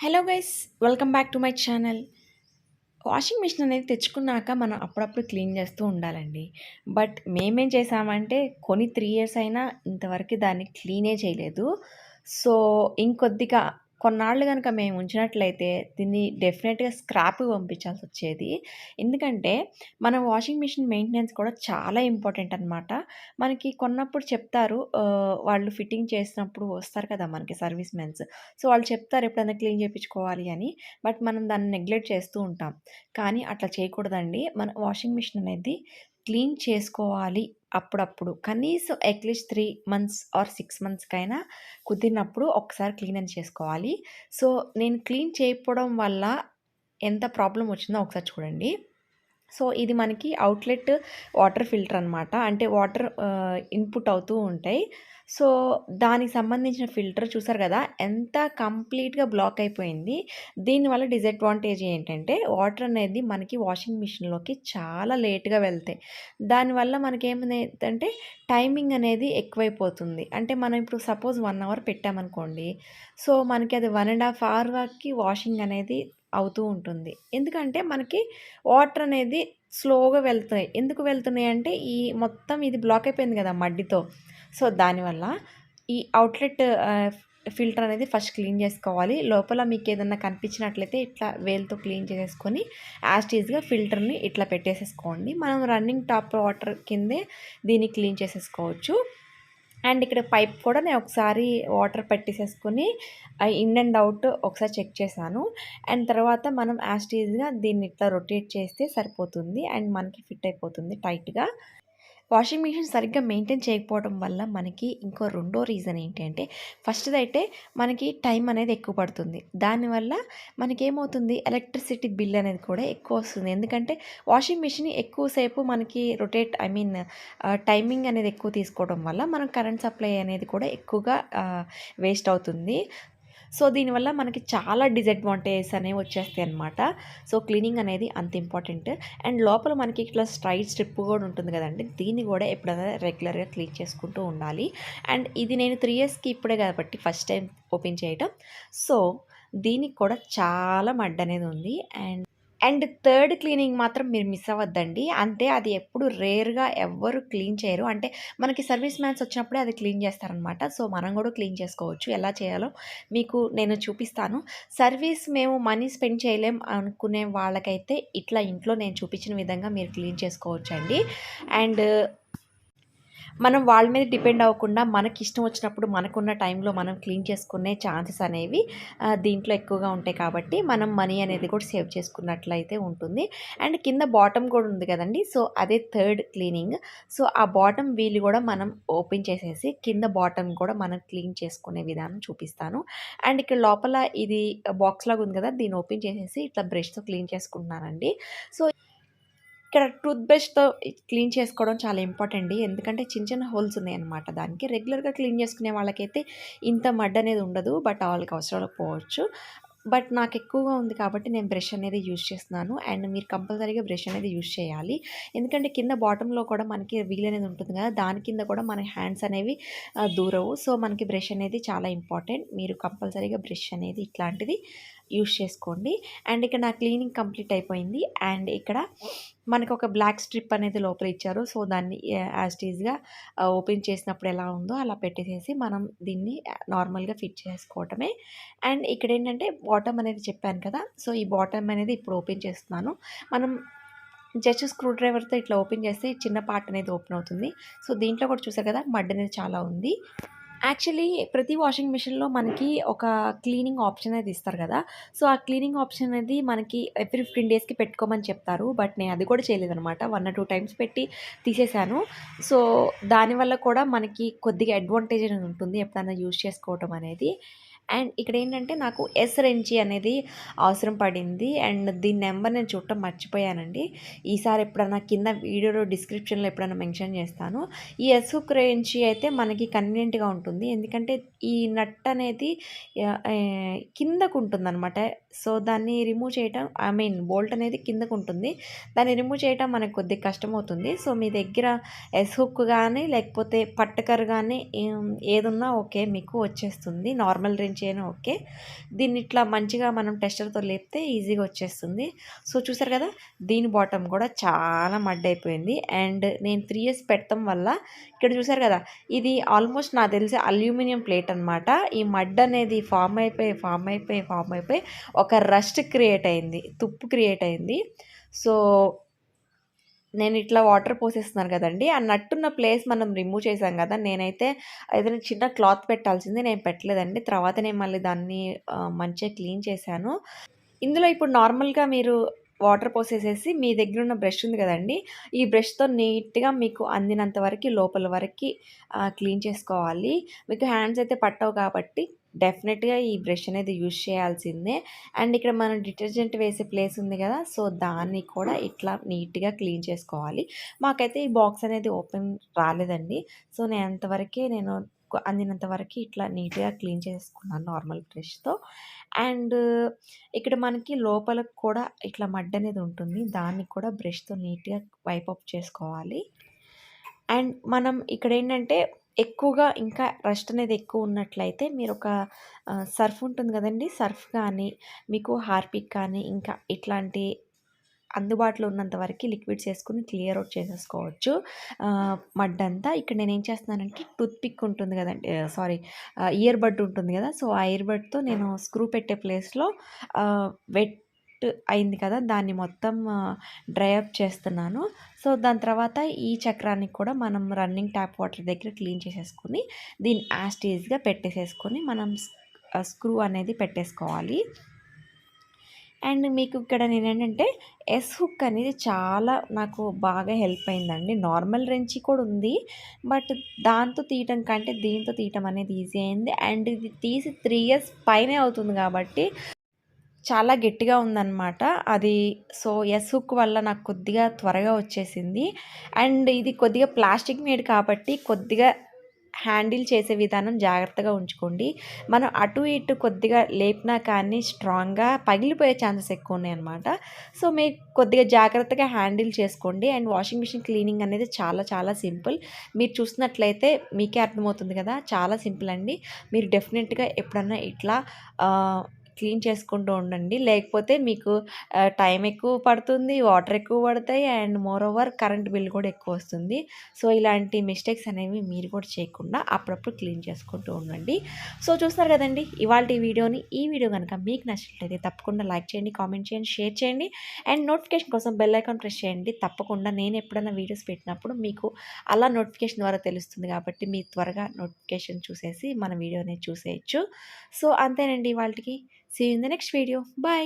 Hello guys, welcome back to my channel. Washing machine అనేది తెచ్చుకున్నాక మనం అప్పుడప్పుడు క్లీన్ చేస్తూ ఉండాలండి. బట్ మేమేం చేసామంటే కొని 3 ఇయర్స్ అయినా ఇంతవరకు దాన్ని క్లీనే చేయలేదు. సో, ఇంకొద్దిగా కొన్నాళ్ళు గనక మేము ఉంచినట్లయితే దీన్ని డెఫినెట్‌గా స్క్రాప్‌కి పంపించాల్సొచ్చేది. ఎందుకంటే మన వాషింగ్ మిషన్ మెయింటెనెన్స్ కూడా చాలా ఇంపార్టెంట్ అనమాట. మనకి కొన్నప్పుడు చెప్తారు, వాళ్ళు ఫిట్టింగ్ చేసినప్పుడు వస్తారు కదా మనకి సర్వీస్ మెన్స్. సో, వాళ్ళు చెప్తారు ఎప్పుడైనా క్లీన్ చేపించుకోవాలి అని. బట్ మనం దాన్ని నెగ్లెక్ట్ చేస్తూ ఉంటాం. కానీ అట్లా చేయకూడదండి. మన వాషింగ్ మిషన్ అనేది క్లీన్ చేసుకోవాలి అప్పుడప్పుడు. కనీసం అట్‌లీస్ట్ 3 మంత్స్ ఆర్ 6 మంత్స్‌కైనా కుదిరినప్పుడు ఒక్కసారి క్లీన్ అని చేసుకోవాలి. సో, నేను క్లీన్ చేయకపోవడం వల్ల ఎంత ప్రాబ్లమ్ వచ్చిందో ఒకసారి చూడండి. సో, ఇది మనకి అవుట్‌లెట్ వాటర్ ఫిల్టర్ అనమాట. అంటే వాటర్ ఇన్‌పుట్ అవుతూ ఉంటాయి. సో, దానికి సంబంధించిన ఫిల్టర్ చూసారు గదా! ఎంత కంప్లీట్‌గా బ్లాక్ అయిపోయింది. దీనివల్ల డిసడ్వాంటేజ్ ఏంటంటే వాటర్ అనేది మనకి వాషింగ్ మిషన్‌లోకి చాలా లేట్‌గా వెళ్తాయి. దానివల్ల మనకేమైందంటే టైమింగ్ అనేది ఎక్కువైపోతుంది. అంటే మనం ఇప్పుడు సపోజ్ 1 అవర్ పెట్టామనుకోండి. సో, మనకి అది 1 ½ అవర్ వరకి వాషింగ్ అనేది అవుతూ ఉంటుంది. ఎందుకంటే మనకి వాటర్ అనేది స్లోగా వెళ్తాయి. ఎందుకు వెళ్తున్నాయంటే ఈ మొత్తం ఇది బ్లాక్ అయిపోయింది గదా మడ్డితో. సో, దానివల్ల ఈ అవుట్‌లెట్ ఫిల్టర్ అనేది ఫస్ట్ క్లీన్ చేసుకోవాలి. లోపల మీకేదన్నా కనిపించినట్లయితే ఇట్లా వేలుతో క్లీన్ చేసేసుకొని యాజ్ టీజ్‌గా ఫిల్టర్‌ని ఇట్లా పెట్టేసేసుకోండి. మనం రన్నింగ్ టాప్ వాటర్ కిందే దీన్ని క్లీన్ చేసేసుకోవచ్చు. అండ్ ఇక్కడ పైప్ కూడా నేను ఒకసారి వాటర్ పెట్టేసేసుకొని ఇన్ అండ్ అవుట్ ఒకసారి చెక్ చేశాను. అండ్ తర్వాత మనం యాజ్ టీజ్‌గా దీన్ని ఇట్లా రొటేట్ చేస్తే సరిపోతుంది. అండ్ మనకి ఫిట్ అయిపోతుంది టైట్‌గా. వాషింగ్ మిషన్ సరిగ్గా మెయింటైన్ చేయకపోవడం వల్ల మనకి ఇంకో రెండో రీజన్ ఏంటంటే, ఫస్ట్‌దైతే మనకి టైం అనేది ఎక్కువ పడుతుంది. దానివల్ల మనకేమవుతుంది, ఎలక్ట్రిసిటీ బిల్ అనేది కూడా ఎక్కువొస్తుంది. ఎందుకంటే వాషింగ్ మిషన్ ఎక్కువ సేపు మనకి టైమింగ్ అనేది ఎక్కువ తీసుకోవడం వల్ల మనం కరెంట్ సప్లై అనేది కూడా ఎక్కువగా వేస్ట్ అవుతుంది. సో, దీనివల్ల మనకి చాలా డిసడ్వాంటేజెస్ అనేవి వచ్చేస్తాయన్నమాట. సో, క్లీనింగ్ అనేది అంత ఇంపార్టెంట్. అండ్ లోపల మనకి ఇట్లా స్ట్రైట్ స్ట్రిప్ కూడా ఉంటుంది కదండీ! దీన్ని కూడా ఎప్పుడైనా రెగ్యులర్‌గా క్లీన్ చేసుకుంటూ ఉండాలి. అండ్ ఇది నేను 3 ఇయర్స్‌కి ఇప్పుడే కాబట్టి ఫస్ట్ టైం ఓపెన్ చేయటం. సో, దీనికి కూడా చాలా మడ్డనేది ఉంది. అండ్ థర్డ్ క్లీనింగ్ మాత్రం మీరు మిస్ అవ్వద్దండి. అంటే అది ఎప్పుడు రేర్‌గా ఎవ్వరు క్లీన్ చేయరు. అంటే మనకి సర్వీస్ మ్యాన్స్ వచ్చినప్పుడే అది క్లీన్ చేస్తారనమాట. సో, మనం కూడా క్లీన్ చేసుకోవచ్చు. ఎలా చేయాలో మీకు నేను చూపిస్తాను. సర్వీస్ మేము మనీ స్పెండ్ చేయలేం అనుకునే వాళ్ళకైతే ఇట్లా ఇంట్లో నేను చూపించిన విధంగా మీరు క్లీన్ చేసుకోవచ్చండి. అండ్ మనం వాళ్ళ మీద డిపెండ్ అవ్వకుండా మనకిష్టం వచ్చినప్పుడు మనకున్న టైంలో మనం క్లీన్ చేసుకునే ఛాన్సెస్ అనేవి దీంట్లో ఎక్కువగా ఉంటాయి కాబట్టి మనం మనీ అనేది కూడా సేవ్ చేసుకున్నట్లయితే ఉంటుంది. అండ్ కింద బాటమ్ కూడా ఉంది కదండీ! సో, అదే థర్డ్ క్లీనింగ్. సో, ఆ బాటమ్ వీల్ కూడా మనం ఓపెన్ చేసేసి కింద బాటమ్ కూడా మనం క్లీన్ చేసుకునే విధానం చూపిస్తాను. అండ్ ఇక్కడ లోపల ఇది బాక్స్ లాగా ఉంది కదా! దీన్ని ఓపెన్ చేసేసి ఇట్లా బ్రష్‌తో క్లీన్ చేసుకుంటున్నానండి. సో, ఇక్కడ టూత్ బ్రష్‌తో క్లీన్ చేసుకోవడం చాలా ఇంపార్టెంట్ అండి. ఎందుకంటే చిన్న చిన్న హోల్స్ ఉన్నాయన్నమాట దానికి. రెగ్యులర్‌గా క్లీన్ చేసుకునే వాళ్ళకైతే ఇంత మడ్ అనేది ఉండదు. బట్ వాళ్ళకి అవసరం పోవచ్చు. బట్ నాకు ఎక్కువగా ఉంది కాబట్టి నేను బ్రష్ అనేది యూజ్ చేస్తున్నాను. అండ్ మీరు కంపల్సరీగా బ్రష్ అనేది యూజ్ చేయాలి. ఎందుకంటే కింద బాటమ్‌లో కూడా మనకి వీల్ అనేది ఉంటుంది కదా! దాని కింద కూడా మన హ్యాండ్స్ అనేవి దూరవు. సో, మనకి బ్రష్ అనేది చాలా ఇంపార్టెంట్. మీరు కంపల్సరీగా బ్రష్ అనేది ఇట్లాంటిది యూజ్ చేసుకోండి. అండ్ ఇక్కడ నా క్లీనింగ్ కంప్లీట్ అయిపోయింది. అండ్ ఇక్కడ మనకొక బ్లాక్ స్ట్రిప్ అనేది లోపల ఇచ్చారు. సో, దాన్ని యాజ్ టీజ్‌గా ఓపెన్ చేసినప్పుడు ఎలా ఉందో అలా పెట్టేసేసి మనం దీన్ని నార్మల్‌గా ఫిట్ చేసుకోవటమే. అండ్ ఇక్కడేంటంటే బాటమ్ అనేది చెప్పాను కదా! సో, ఈ బాటమ్ అనేది ఇప్పుడు ఓపెన్ చేస్తున్నాను. మనం జస్ట్ స్క్రూ డ్రైవర్‌తో ఇట్లా ఓపెన్ చేస్తే చిన్న పార్ట్ అనేది ఓపెన్ అవుతుంది. సో, దీంట్లో కూడా చూసారు కదా! మడ్ అనేది చాలా ఉంది. యాక్చువల్లీ ప్రతి వాషింగ్ మిషన్‌లో మనకి ఒక క్లీనింగ్ ఆప్షన్ అనేది ఇస్తారు కదా! సో, ఆ క్లీనింగ్ ఆప్షన్ అనేది మనకి ఎవ్రీ 15 డేస్‌కి పెట్టుకోమని చెప్తారు. బట్ నేను అది కూడా చేయలేదనమాట. 1 ఆర్ 2 టైమ్స్ పెట్టి తీసేశాను. సో, దానివల్ల కూడా మనకి కొద్దిగా అడ్వాంటేజ్ అనేది ఉంటుంది ఎప్పుడైనా యూజ్ చేసుకోవటం అనేది. అండ్ ఇక్కడేంటంటే నాకు ఎస్ రెంచి అనేది అవసరం పడింది. అండ్ దీని నెంబర్ నేను చూడటం మర్చిపోయానండి. ఈసారి ఎప్పుడన్నా కింద వీడియోలో డిస్క్రిప్షన్‌లో ఎప్పుడైనా మెన్షన్ చేస్తాను. ఈ ఎస్ హుక్ రెంచి అయితే మనకి కన్వీనియంట్‌గా ఉంటుంది. ఎందుకంటే ఈ నట్ అనేది కిందకుంటుందనమాట. సో, దాన్ని రిమూవ్ చేయటం బోల్ట్ అనేది కిందకుంటుంది. దాన్ని రిమూవ్ చేయటం మనకు కొద్దిగా కష్టమవుతుంది. సో, మీ దగ్గర ఎస్ హుక్ గానీ లేకపోతే పట్టకర్ గానీ ఏదున్నా ఓకే మీకు వచ్చేస్తుంది. నార్మల్ రెంచి చేయను ఓకే. దీన్ని ఇట్లా మంచిగా మనం టెస్టర్‌తో లేపితే ఈజీగా వచ్చేస్తుంది. సో, చూసారు కదా! దీని బాటమ్ కూడా చాలా మడ్ అయిపోయింది. అండ్ నేను 3 ఇయర్స్ పెట్టడం వల్ల ఇక్కడ చూసారు కదా! ఇది ఆల్మోస్ట్ నాకు తెలిసి అల్యూమినియం ప్లేట్ అనమాట. ఈ మడ్ అనేది ఫార్మ్ అయిపోయి ఒక రస్ట్ క్రియేట్ అయింది. తుప్పు క్రియేట్ అయింది. సో, నేను ఇట్లా వాటర్ పోసేస్తున్నాను కదండీ! ఆ నట్టున్న ప్లేస్ మనం రిమూవ్ చేసాం కదా! నేనైతే ఏదైనా చిన్న క్లాత్ పెట్టాల్సింది నేను పెట్టలేదండి. తర్వాత నేను మళ్ళీ దాన్ని మంచిగా క్లీన్ చేశాను. ఇందులో ఇప్పుడు నార్మల్‌గా మీరు వాటర్ పోసేసేసి మీ దగ్గరున్న బ్రష్ ఉంది గదండీ! ఈ బ్రష్‌తో నీట్‌గా మీకు అందినంత వరకి లోపల వరకి క్లీన్ చేసుకోవాలి. మీకు హ్యాండ్స్ అయితే పట్టవు కాబట్టి డెఫినెట్‌గా ఈ బ్రష్ అనేది యూజ్ చేయాల్సిందే. అండ్ ఇక్కడ మనం డిటర్జెంట్ వేసే ప్లేస్ ఉంది గదా! సో, దాన్ని కూడా ఇట్లా నీట్‌గా క్లీన్ చేసుకోవాలి. మాకైతే ఈ బాక్స్ అనేది ఓపెన్ రాలేదండి. సో, నేను అంతవరకే అందినంత వరకి ఇట్లా నీట్‌గా క్లీన్ చేసుకున్నాను నార్మల్ బ్రష్‌తో. అండ్ ఇక్కడ మనకి లోపలకు కూడా ఇట్లా మడ్ అనేది ఉంటుంది. దాన్ని కూడా బ్రష్‌తో నీట్‌గా వైప్ అప్ చేసుకోవాలి. అండ్ మనం ఇక్కడేంటంటే ఎక్కువగా ఇంకా రస్ట్ అనేది ఎక్కువ ఉన్నట్లయితే మీరొక సర్ఫ్ ఉంటుంది గదండీ! సర్ఫ్ కానీ, మీకు హార్పిక్ కానీ, ఇంకా ఇట్లాంటి అందుబాటులో ఉన్నంత వరకి లిక్విడ్స్ ఏసుకొని క్లియర్ ఔట్ చేసేసుకోవచ్చు. మడ్డంతా. ఇక్కడ నేనేం చేస్తున్నానంటే టూత్ పిక్ ఉంటుంది గదండీ! ఇయర్ బడ్ ఉంటుంది గదా! సో, ఆ ఇయర్ బడ్‌తో నేను స్క్రూ పెట్టే ప్లేస్‌లో వెట్ అయింది కదా! దాన్ని మొత్తం డ్రై అప్ చేస్తున్నాను. సో, దాని తర్వాత ఈ చక్రానికి కూడా మనం రన్నింగ్ ట్యాప్ వాటర్ దగ్గర క్లీన్ చేసేసుకొని, దీన్ని యాజ్ టీజ్‌గా పెట్టేసేసుకొని మనం స్క్రూ అనేది పెట్టేసుకోవాలి. అండ్ మీకు ఇక్కడ నేనేంటంటే ఎస్ హుక్ అనేది చాలా నాకు బాగా హెల్ప్ అయిందండి. నార్మల్ రెంచి కూడా ఉంది. బట్ దాంతో తీయటం కంటే దీంతో తీయటం అనేది ఈజీ అయింది. అండ్ ఇది తీసి 3 ఇయర్స్ పైనే అవుతుంది కాబట్టి చాలా గట్టిగా ఉందనమాట. అది సో, ఎస్ హుక్ వల్ల నాకు కొద్దిగా త్వరగా వచ్చేసింది. అండ్ ఇది కొద్దిగా ప్లాస్టిక్ మేడ్ కాబట్టి కొద్దిగా హ్యాండిల్ చేసే విధానం జాగ్రత్తగా ఉంచుకోండి. మనం అటు ఇటు కొద్దిగా లేపినా కానీ స్ట్రాంగ్‌గా పగిలిపోయే ఛాన్సెస్ ఎక్కువున్నాయనమాట. సో, మీరు కొద్దిగా జాగ్రత్తగా హ్యాండిల్ చేసుకోండి. అండ్ వాషింగ్ మిషన్ క్లీనింగ్ అనేది చాలా చాలా సింపుల్. మీరు చూసినట్లయితే మీకే అర్థమవుతుంది కదా! చాలా సింపుల్ అండి. మీరు డెఫినెట్‌గా ఎప్పుడన్నా ఇట్లా ఆహ్, క్లీన్ చేసుకుంటూ ఉండండి. లేకపోతే మీకు టైం ఎక్కువ పడుతుంది, వాటర్ ఎక్కువ పడతాయి and more over current bill కూడా ఎక్కువొస్తుంది. సో, ఇలాంటి మిస్టేక్స్ అనేవి మీరు కూడా చేయకుండా అప్పుడప్పుడు క్లీన్ చేసుకుంటూ ఉండండి. సో, చూస్తారు కదండీ ఇవాల్టి వీడియోని. ఈ వీడియో గనుక మీకు నచ్చినట్లయితే తప్పకుండా లైక్ చేయండి, కామెంట్ చేయండి, షేర్ చేయండి అండ్ నోటిఫికేషన్ కోసం బెల్ ఐకాన్ ప్రెస్ చేయండి. తప్పకుండా నేను ఎప్పుడైనా వీడియోస్ పెట్టినప్పుడు మీకు అలా నోటిఫికేషన్ ద్వారా తెలుస్తుంది కాబట్టి మీరు త్వరగా నోటిఫికేషన్ చూసేసి మన వీడియో అనేది చూసేయొచ్చు. సో, అంతేనండి ఇవాల్టికి. See you in the next video. By.